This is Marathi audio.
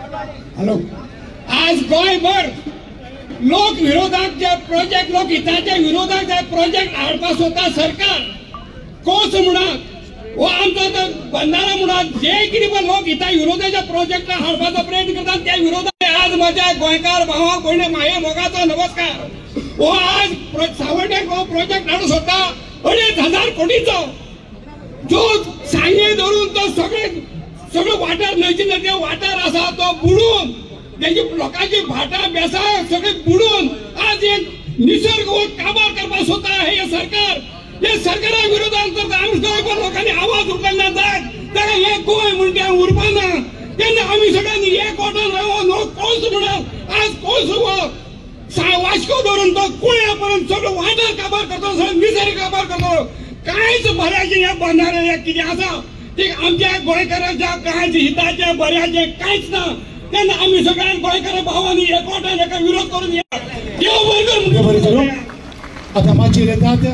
हॅलो, आज गोयभर लोक विरोधात जे प्रोजेक्ट, लोक हिताच्या विरोधात जे प्रोजेक्ट हाडपास होता सरकार कोस म्हणत वो आमचो तो बंधारा म्हणत जे कितें पण लोक हिता विरोधाच्या प्रोजेक्ट हाडपाचो प्रयत्न करतात त्या विरोधात आज माझ्या गोंयकार भावा भयणी माये मोगाचो नमस्कार। वो आज सावड्ड्याक हो प्रोजेक्ट हाडूं सोदता 2,500 कोटीचो, जो साये धरून तो सगळे वाठार न्हंयचे नदये वाठार आसा तो बुडून त्याची लोकांची भाटा बेसा सगळे बुडून आज एक निसर्ग काबार करपाक सोदता हे सरकार। हे सरकारा विरोधात जर आमी गोंयभर लोकांनी आवाज उठयला जाय जाल्यार हे गोंय म्हणटा उरपाना। तेन्ना आमी सगळ्यांनी एकवटान रावून हो कोस म्हणत आज कोस वास्को धरून तो कुळ्यापर्यंत सगळं वाठार काबार करतो, सगळं निसर्ग काबार करतो। कांयच भऱ्याचे या बंधाऱ्या कितें आसा ते आमच्या गोंयकारांच्या कांयच हिताचे बऱ्याचे कांयच ना। तेन्ना आमी सगळ्या गोंयकार भावांनी एकवटान हेका विरोध करून या। देव बरें करूं। आता माचयेर येतात